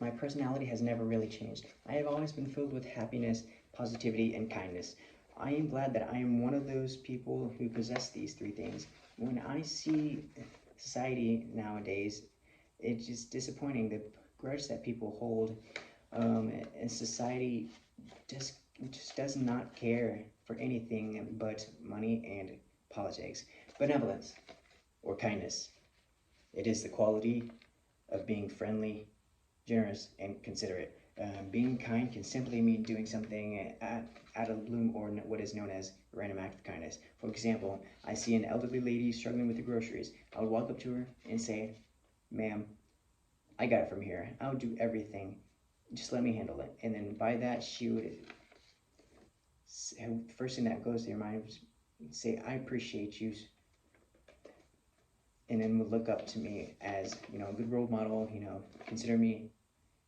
my personality has never really changed. I have always been filled with happiness, positivity, and kindness. I am glad that I am one of those people who possess these three things. When I see society nowadays, it's just disappointing the grudge that people hold, and society just does not care for anything but money and politics. Benevolence, or kindness. It is the quality of being friendly, generous, and considerate. Being kind can simply mean doing something out of the bloom, or what is known as a random act of kindness. For example, I see an elderly lady struggling with the groceries. I would walk up to her and say, "Ma'am, I got it from here. I'll do everything. Just let me handle it." And then by that, she would, first thing that goes to your mind was say, "I appreciate you," and then would look up to me as, a good role model, consider me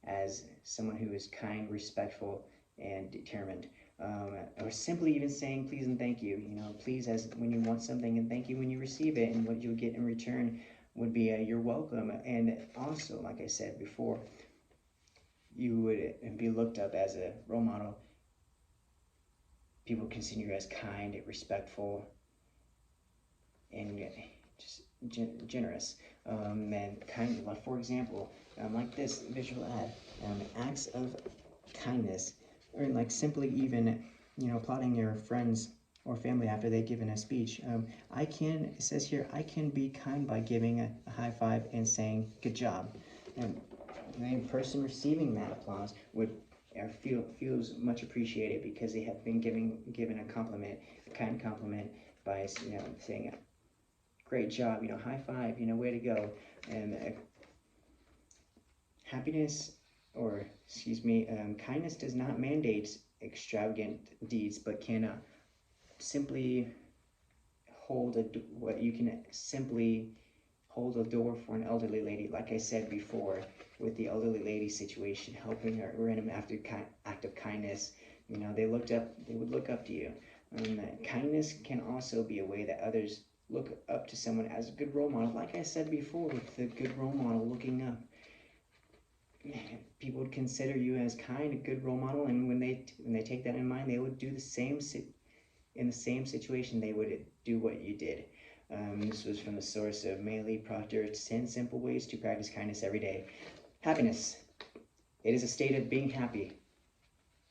as someone who is kind, respectful, and determined. Or simply even saying please and thank you, please as when you want something, and thank you when you receive it, and what you'll get in return would be you're welcome. And also, like I said before, you would be looked up as a role model. People consider you as kind, respectful, and just generous. And kind, like for example, like this visual ad, acts of kindness, or like simply even, applauding your friends or family after they've given a speech. It says here, I can be kind by giving a high five and saying good job. And the person receiving that applause would feels much appreciated, because they have been given a compliment, a kind compliment, by saying great job, high five, way to go. And kindness does not mandate extravagant deeds, but can simply simply hold a door for an elderly lady. Like I said before, with the elderly lady situation, helping her random act of kindness, they would look up to you. Kindness can also be a way that others look up to someone as a good role model. Like I said before, with the good role model looking up, people would consider you as kind, a good role model, and when they take that in mind, they would do the same in the same situation. They would do what you did. This was from the source of Maley Proctor, 10 Simple Ways to Practice Kindness Every Day. Happiness. It is a state of being happy.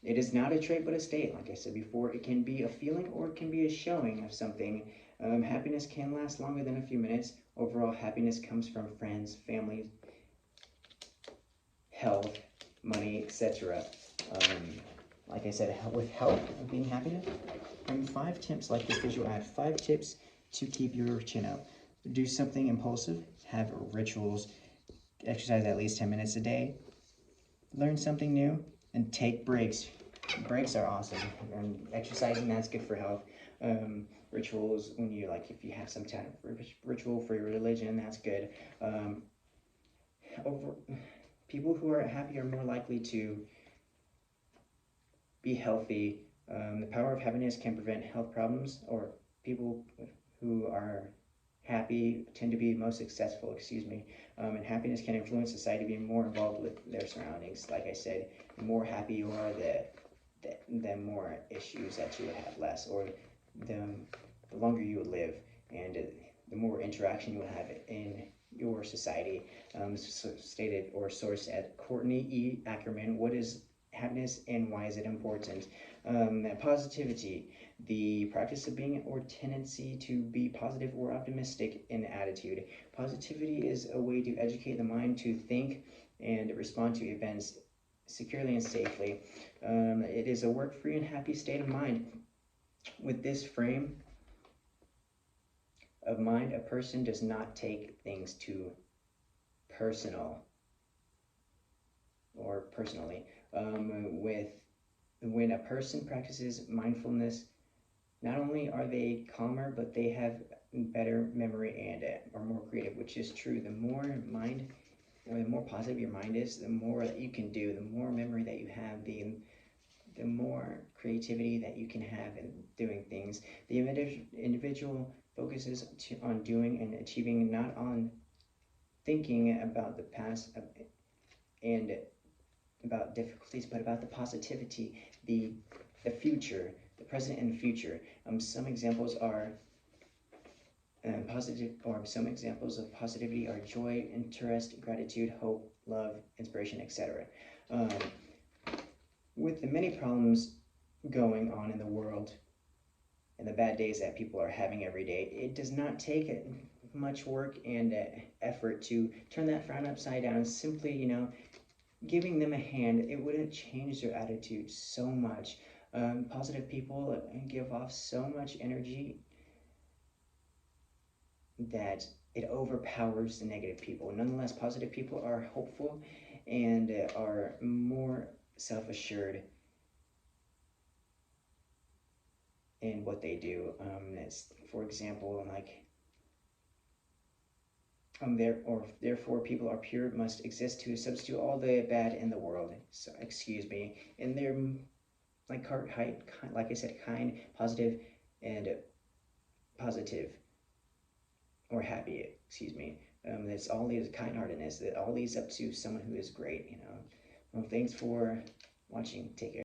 It is not a trait, but a state. Like I said before, it can be a feeling, or it can be a showing of something. Happiness can last longer than a few minutes. Overall, happiness comes from friends, family, health, money, etc. Like I said, with help of being happiness, 5 tips, like this visual ad, 5 tips to keep your chin up. Do something impulsive, have rituals, exercise at least 10 minutes a day, learn something new, and take breaks. Breaks are awesome. Exercising, that's good for health. Rituals, if you have some type of ritual for your religion, that's good. People who are happy are more likely to be healthy. The power of happiness can prevent health problems, or people who are happy tend to be most successful, and happiness can influence society being more involved with their surroundings. Like I said, the more happy you are, the more issues that you would have less, or the longer you would live, and the more interaction you would have in your society. Stated or sourced at Courtney E. Ackerman. What is happiness and why is it important? Positivity, the practice of being or tendency to be positive or optimistic in attitude. Positivity is a way to educate the mind to think and respond to events securely and safely. It is a work-free and happy state of mind. With this frame of mind, a person does not take things too personally. When a person practices mindfulness, not only are they calmer, but they have better memory and are more creative, which is true. The more positive your mind is, the more that you can do, the more memory that you have, the more creativity that you can have in doing things. The individual focuses on doing and achieving, not on thinking about the past, and about difficulties, but about the positivity, the future, the present and the future. Some examples are some examples of positivity are joy, interest, gratitude, hope, love, inspiration, etc. Um, with the many problems going on in the world and the bad days that people are having every day, it does not take much work and effort to turn that frown upside down. Simply, giving them a hand, it wouldn't change their attitude so much. Positive people give off so much energy that it overpowers the negative people. Nonetheless, positive people are hopeful and are more self-assured in what they do. For example, like therefore people are pure must exist to substitute all the bad in the world. So, excuse me. And they're like I said, kind, positive, and positive or happy. Excuse me. It's all leads kind-heartedness. That all leads up to someone who is great. Well, thanks for watching. Take care.